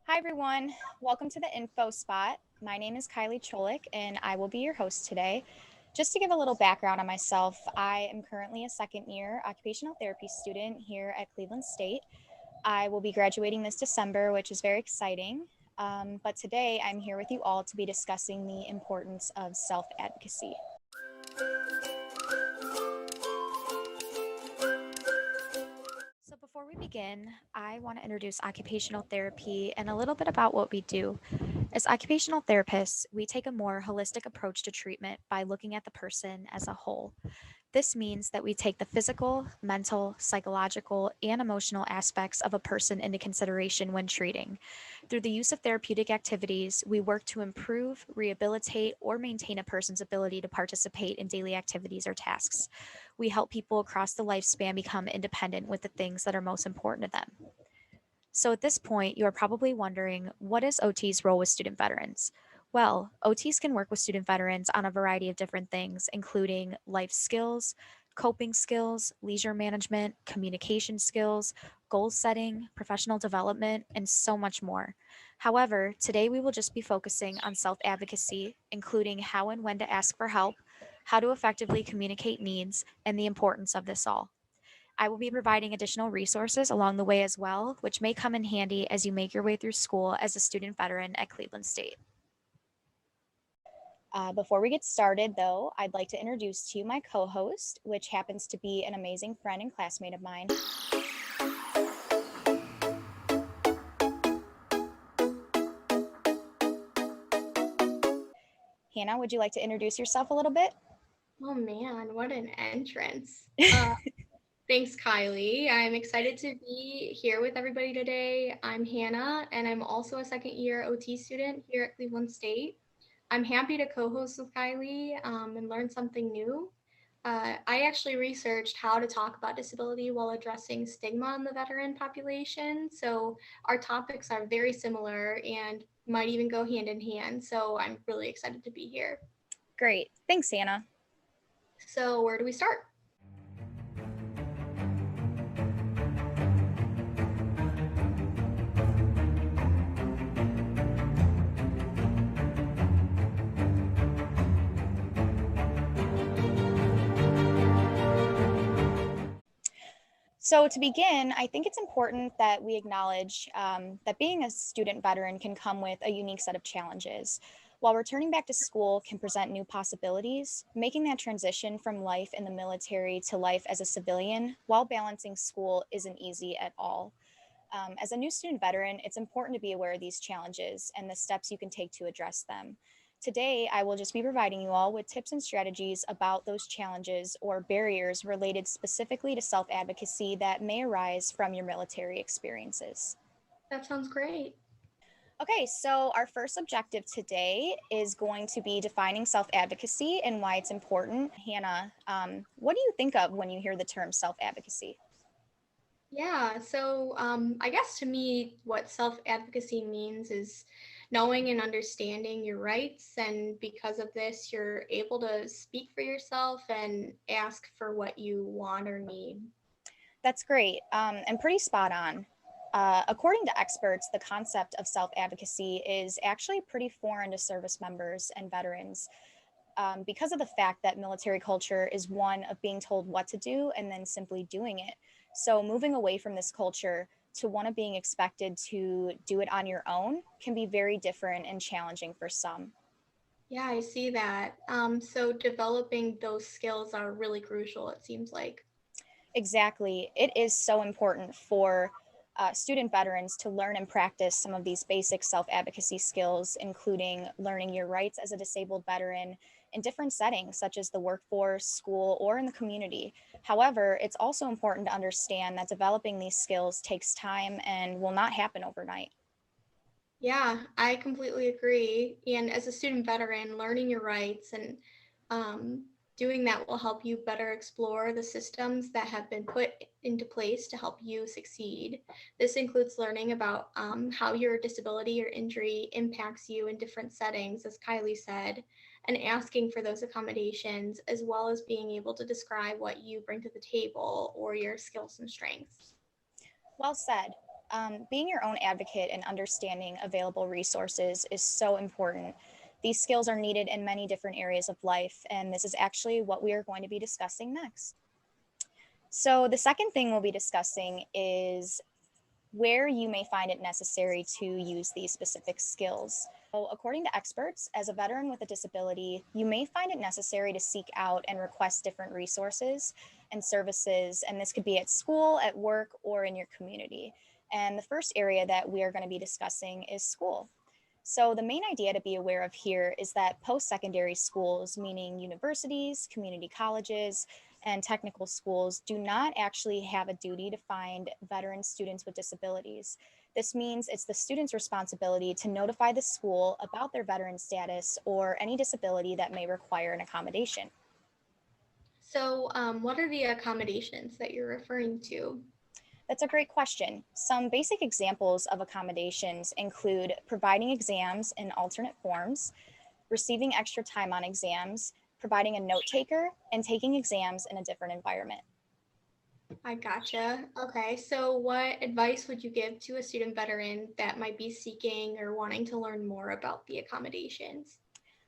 Hi, everyone. Welcome to the Info Spot. My name is Kylie Cholik, and I will be your host today. Just to give a little background on myself, I am currently a second year occupational therapy student here at Cleveland State. I will be graduating this December, which is very exciting. But today I'm here with you all to be discussing the importance of self advocacy. So, before we begin, I want to introduce occupational therapy and a little bit about what we do. As occupational therapists, we take a more holistic approach to treatment by looking at the person as a whole. This means that we take the physical, mental, psychological, and emotional aspects of a person into consideration when treating. Through the use of therapeutic activities, we work to improve, rehabilitate, or maintain a person's ability to participate in daily activities or tasks. We help people across the lifespan become independent with the things that are most important to them. So at this point, you are probably wondering, what is OT's role with student veterans? Well, OTs can work with student veterans on a variety of different things, including life skills, coping skills, leisure management, communication skills, goal setting, professional development, and so much more. However, today we will just be focusing on self advocacy, including how and when to ask for help, how to effectively communicate needs, and the importance of this all. I will be providing additional resources along the way as well, which may come in handy as you make your way through school as a student veteran at Cleveland State. Before we get started, though, I'd like to introduce to you my co host, which happens to be an amazing friend and classmate of mine. Hannah, would you like to introduce yourself a little bit? Oh man, what an entrance. Thanks, Kylie. I'm excited to be here with everybody today. I'm Hannah, and I'm also a second year OT student here at Cleveland State. I'm happy to co host with Kylie and learn something new. I actually researched how to talk about disability while addressing stigma in the veteran population. So our topics are very similar and might even go hand in hand. So I'm really excited to be here. Great. Thanks, Hannah. So, where do we start? So, to begin, I think it's important that we acknowledge that being a student veteran can come with a unique set of challenges. While returning back to school can present new possibilities, making that transition from life in the military to life as a civilian while balancing school isn't easy at all. As a new student veteran, it's important to be aware of these challenges and the steps you can take to address them. Today, I will just be providing you all with tips and strategies about those challenges or barriers related specifically to self advocacy that may arise from your military experiences. That sounds great. Okay, so our first objective today is going to be defining self advocacy and why it's important. Hannah, what do you think of when you hear the term self advocacy? I guess to me, what self advocacy means is knowing and understanding your rights. And because of this, you're able to speak for yourself and ask for what you want or need. That's great and pretty spot on. According to experts, the concept of self advocacy is actually pretty foreign to service members and veterans because of the fact that military culture is one of being told what to do and then simply doing it. So, moving away from this culture to one of being expected to do it on your own can be very different and challenging for some. Yeah, I see that. So, developing those skills are really crucial, it seems like. Exactly. It is so important for student veterans to learn and practice some of these basic self advocacy skills, including learning your rights as a disabled veteran in different settings, such as the workforce, school, or in the community. However, it's also important to understand that developing these skills takes time and will not happen overnight. Yeah, I completely agree. And as a student veteran, learning your rights and um, doing that will help you better explore the systems that have been put into place to help you succeed. This includes learning about how your disability or injury impacts you in different settings, as Kylie said, and asking for those accommodations, as well as being able to describe what you bring to the table or your skills and strengths. Well said. Being your own advocate and understanding available resources is so important. These skills are needed in many different areas of life, and this is actually what we are going to be discussing next. So, the second thing we'll be discussing is where you may find it necessary to use these specific skills. So, according to experts, as a veteran with a disability, you may find it necessary to seek out and request different resources and services, and this could be at school, at work, or in your community. And the first area that we are going to be discussing is school. So, the main idea to be aware of here is that post secondary schools, meaning universities, community colleges, and technical schools, do not actually have a duty to find veteran students with disabilities. This means it's the student's responsibility to notify the school about their veteran status or any disability that may require an accommodation. So, what are the accommodations that you're referring to? That's a great question. Some basic examples of accommodations include providing exams in alternate forms, receiving extra time on exams, providing a note taker, and taking exams in a different environment. I gotcha. Okay, so what advice would you give to a student veteran that might be seeking or wanting to learn more about the accommodations?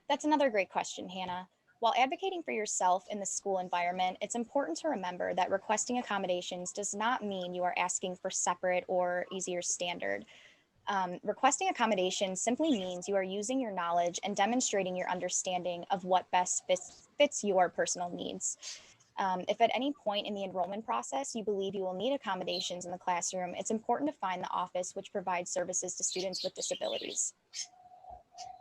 That's another great question, Hannah. While advocating for yourself in the school environment, it's important to remember that requesting accommodations does not mean you are asking for separate or easier standard. Requesting accommodations simply means you are using your knowledge and demonstrating your understanding of what best fits your personal needs. If at any point in the enrollment process you believe you will need accommodations in the classroom, it's important to find the office which provides services to students with disabilities.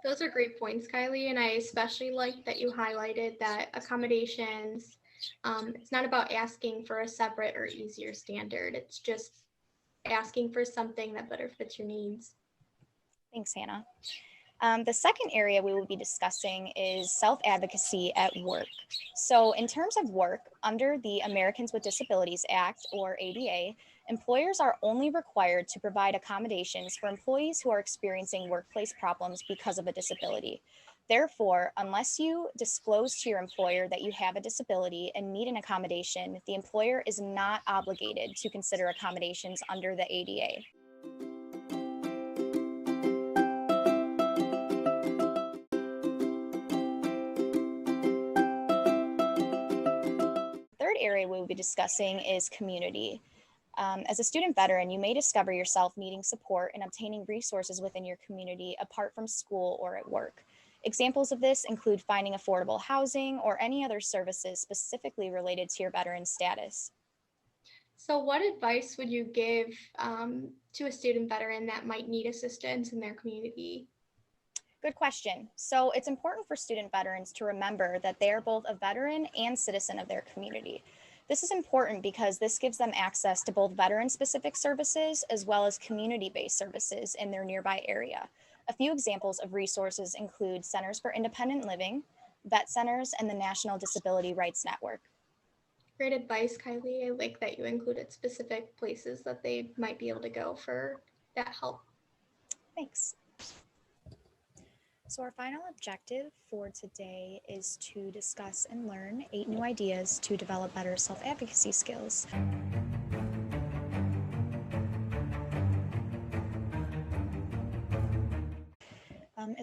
Those are great points, Kylie, and I especially like that you highlighted that accommodations, it's not about asking for a separate or easier standard. It's just asking for something that better fits your needs. Thanks, Hannah. The second area we will be discussing is self advocacy at work. So, in terms of work, under the Americans with Disabilities Act, or ADA, employers are only required to provide accommodations for employees who are experiencing workplace problems because of a disability. Therefore, unless you disclose to your employer that you have a disability and need an accommodation, the employer is not obligated to consider accommodations under the ADA. Third area we will be discussing is community. As a student veteran, you may discover yourself needing support and obtaining resources within your community apart from school or at work. Examples of this include finding affordable housing or any other services specifically related to your veteran status. So, what advice would you give to a student veteran that might need assistance in their community? Good question. So, it's important for student veterans to remember that they are both a veteran and citizen of their community. This is important because this gives them access to both veteran specific services as well as community based services in their nearby area. A few examples of resources include Centers for Independent Living, vet centers, and the National Disability Rights Network. Great advice, Kylie. I like that you included specific places that they might be able to go for that help. Thanks. So, our final objective for today is to discuss and learn 8 new ideas to develop better self advocacy skills.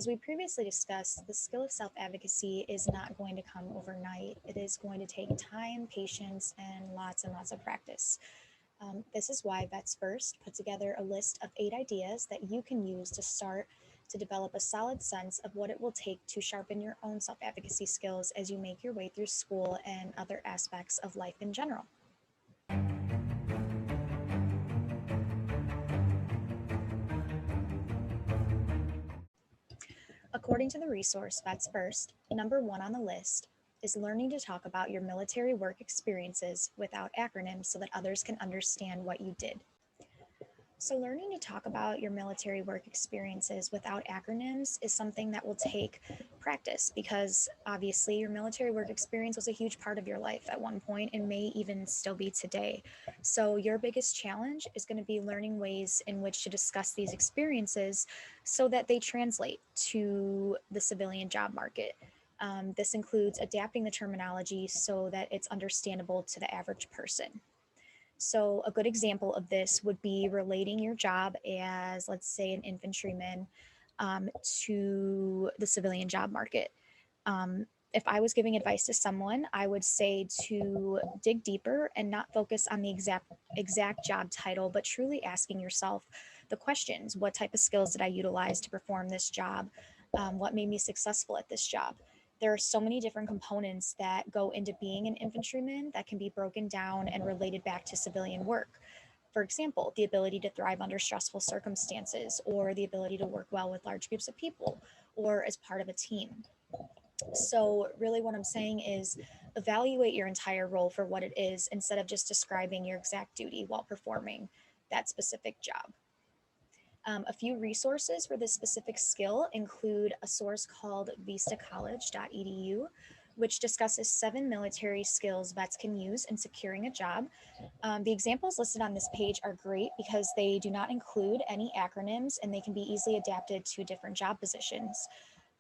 As we previously discussed, the skill of self advocacy is not going to come overnight. It is going to take time, patience, and lots of practice. This is why Vets First put together a list of 8 ideas that you can use to start to develop a solid sense of what it will take to sharpen your own self advocacy skills as you make your way through school and other aspects of life in general. According to the resource Vets First, number 1 on the list is learning to talk about your military work experiences without acronyms so that others can understand what you did. So, learning to talk about your military work experiences without acronyms is something that will take practice because obviously your military work experience was a huge part of your life at one point and may even still be today. So, your biggest challenge is going to be learning ways in which to discuss these experiences so that they translate to the civilian job market. This includes adapting the terminology so that it's understandable to the average person. So, a good example of this would be relating your job as, let's say, an infantryman to the civilian job market. Um, if I was giving advice to someone, I would say to dig deeper and not focus on the exact job title, but truly asking yourself the questions: what type of skills did I utilize to perform this job? What made me successful at this job? There are so many different components that go into being an infantryman that can be broken down and related back to civilian work. For example, the ability to thrive under stressful circumstances, or the ability to work well with large groups of people, or as part of a team. So, really, what I'm saying is evaluate your entire role for what it is instead of just describing your exact duty while performing that specific job. A few resources for this specific skill include a source called vistacollege.edu, which discusses 7 military skills vets can use in securing a job. The examples listed on this page are great because they do not include any acronyms and they can be easily adapted to different job positions.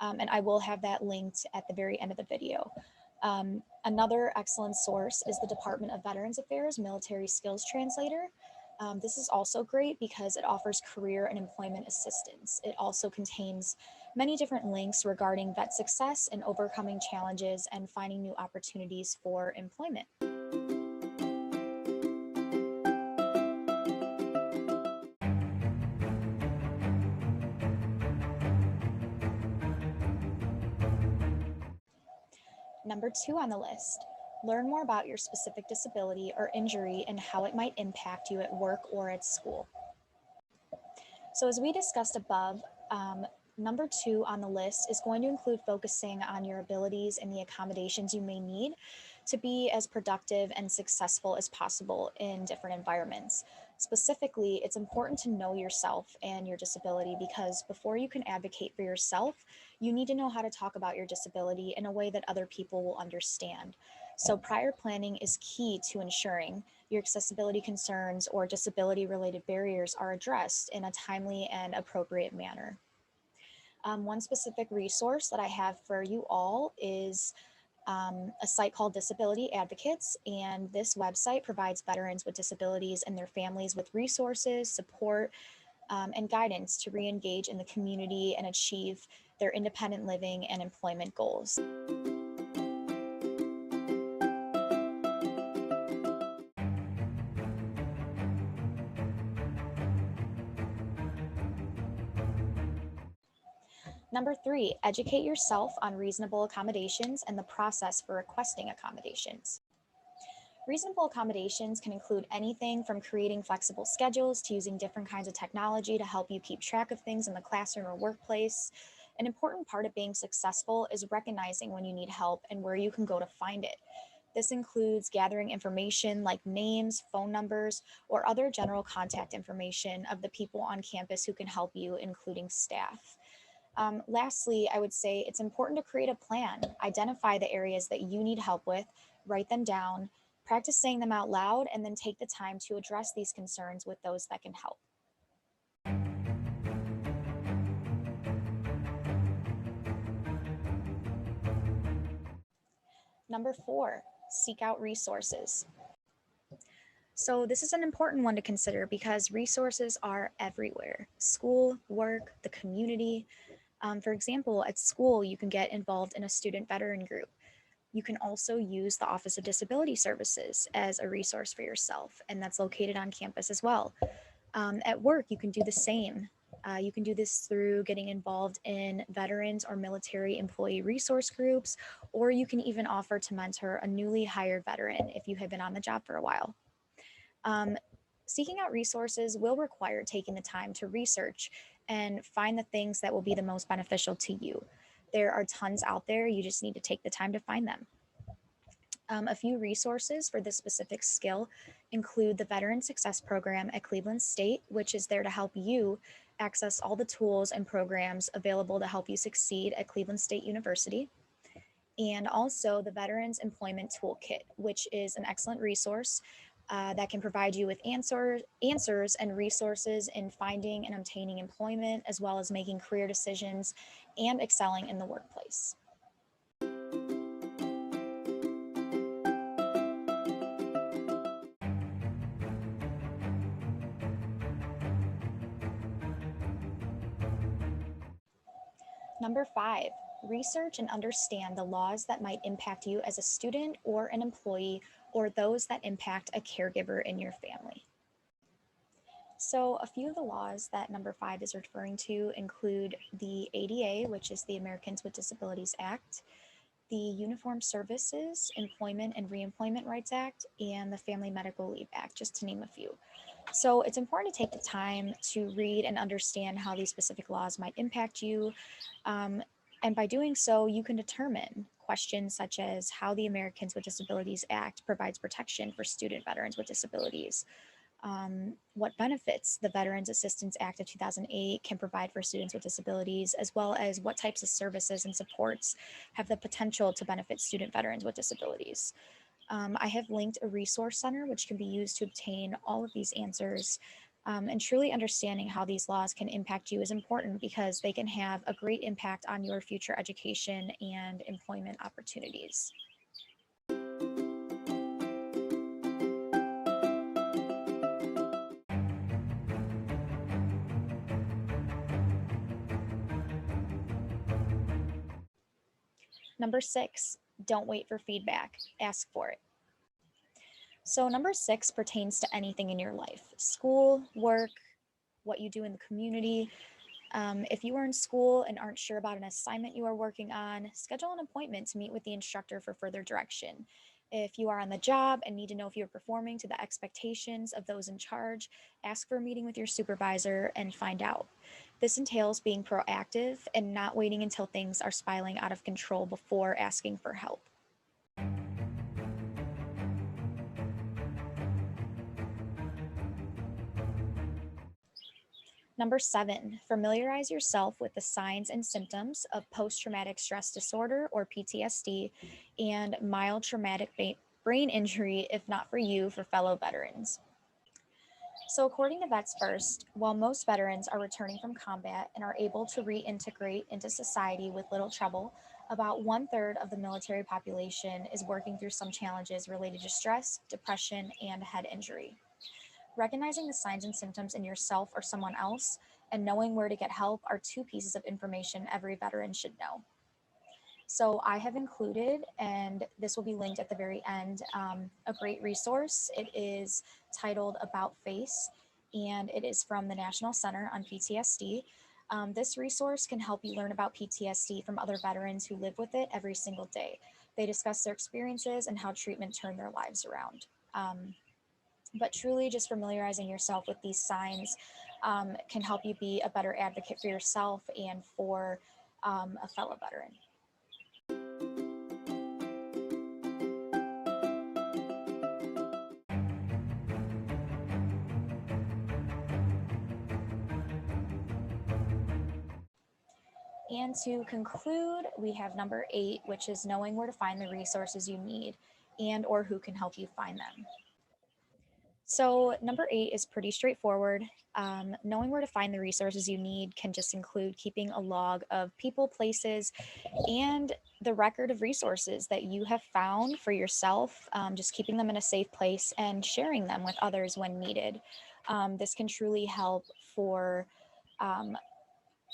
And I will have that linked at the very end of the video. Another excellent source is the Department of Veterans Affairs Military Skills Translator. This is also great because it offers career and employment assistance. It also contains many different links regarding vet success and overcoming challenges and finding new opportunities for employment. Number 2 on the list, learn more about your specific disability or injury and how it might impact you at work or at school. So, as we discussed above, number 2 on the list is going to include focusing on your abilities and the accommodations you may need to be as productive and successful as possible in different environments. Specifically, it's important to know yourself and your disability because before you can advocate for yourself, you need to know how to talk about your disability in a way that other people will understand. So, prior planning is key to ensuring your accessibility concerns or disability related barriers are addressed in a timely and appropriate manner. One specific resource that I have for you all is a site called Disability Advocates, and this website provides veterans with disabilities and their families with resources, support, and guidance to re engage in the community and achieve their independent living and employment goals. Number 3, educate yourself on reasonable accommodations and the process for requesting accommodations. Reasonable accommodations can include anything from creating flexible schedules to using different kinds of technology to help you keep track of things in the classroom or workplace. An important part of being successful is recognizing when you need help and where you can go to find it. This includes gathering information like names, phone numbers, or other general contact information of the people on campus who can help you, including staff. Lastly, I would say it's important to create a plan, identify the areas that you need help with, write them down, practice saying them out loud, and then take the time to address these concerns with those that can help. Number 4, seek out resources. So, this is an important one to consider because resources are everywhere: school, work, the community. For example, at school, you can get involved in a student veteran group. You can also use the Office of Disability Services as a resource for yourself, and that's located on campus as well. At work, you can do the same. You can do this through getting involved in veterans or military employee resource groups, or you can even offer to mentor a newly hired veteran if you have been on the job for a while. Um, Seeking out resources will require taking the time to research and find the things that will be the most beneficial to you. There are tons out there, you just need to take the time to find them. A few resources for this specific skill include the Veteran Success Program at Cleveland State, which is there to help you access all the tools and programs available to help you succeed at Cleveland State University. And also the Veterans Employment Toolkit, which is an excellent resource that can provide you with answers and resources in finding and obtaining employment, as well as making career decisions and excelling in the workplace. Number 5, research and understand the laws that might impact you as a student or an employee, or those that impact a caregiver in your family. So, a few of the laws that number 5 is referring to include the ADA, which is the Americans with Disabilities Act, the Uniform Services Employment and Reemployment Rights Act, and the Family Medical Leave Act, just to name a few. So it's important to take the time to read and understand how these specific laws might impact you. Um, and by doing so, you can determine questions such as how the Americans with Disabilities Act provides protection for student veterans with disabilities, what benefits the Veterans Assistance Act of 2008 can provide for students with disabilities, as well as what types of services and supports have the potential to benefit student veterans with disabilities. I have linked a resource center which can be used to obtain all of these answers. And truly understanding how these laws can impact you is important because they can have a great impact on your future education and employment opportunities. Number 6, don't wait for feedback, ask for it. So, number 6 pertains to anything in your life: school, work, what you do in the community. If you are in school and aren't sure about an assignment you are working on, schedule an appointment to meet with the instructor for further direction. If you are on the job and need to know if you're performing to the expectations of those in charge, ask for a meeting with your supervisor and find out. This entails being proactive and not waiting until things are spiraling out of control before asking for help. Number 7, familiarize yourself with the signs and symptoms of post traumatic stress disorder or PTSD and mild traumatic brain injury, if not for you, for fellow veterans. So, according to Vets First, while most veterans are returning from combat and are able to reintegrate into society with little trouble, about 1/3 of the military population is working through some challenges related to stress, depression, and head injury. Recognizing the signs and symptoms in yourself or someone else and knowing where to get help are two pieces of information every veteran should know. So I have included, and this will be linked at the very end, a great resource. It is titled About Face, and it is from the National Center on PTSD. This resource can help you learn about PTSD from other veterans who live with it every single day. They discuss their experiences and how treatment turned their lives around. But truly, just familiarizing yourself with these signs can help you be a better advocate for yourself and for a fellow veteran. And to conclude, we have number 8, which is knowing where to find the resources you need and or who can help you find them. So number 8 is pretty straightforward. Knowing where to find the resources you need can just include keeping a log of people, places, and the record of resources that you have found for yourself, just keeping them in a safe place and sharing them with others when needed. This can truly help for um,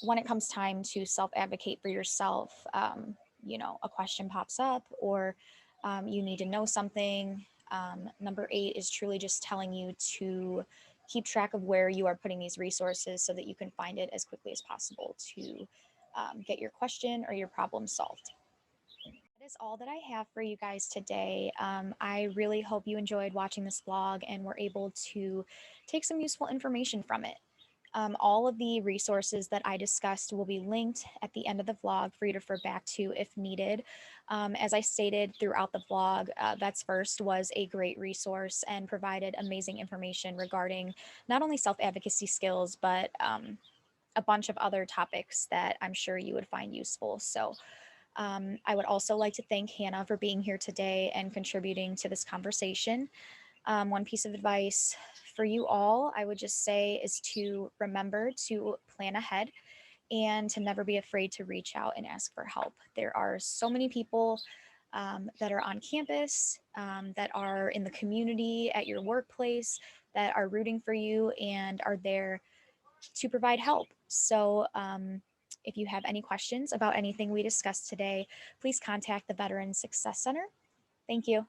when it comes time to self advocate for yourself. A question pops up or you need to know something. Number 8 is truly just telling you to keep track of where you are putting these resources so that you can find it as quickly as possible to get your question or your problem solved. That is all that I have for you guys today. I really hope you enjoyed watching this vlog and were able to take some useful information from it. All of the resources that I discussed will be linked at the end of the vlog for you to refer back to if needed. As I stated throughout the vlog, Vets First was a great resource and provided amazing information regarding not only self-advocacy skills, but a bunch of other topics that I'm sure you would find useful. So I would also like to thank Hannah for being here today and contributing to this conversation. One piece of advice for you all, I would just say, is to remember to plan ahead and to never be afraid to reach out and ask for help. There are so many people that are on campus, that are in the community, at your workplace, that are rooting for you and are there to provide help. So If you have any questions about anything we discussed today, please contact the Veterans Success Center. Thank you.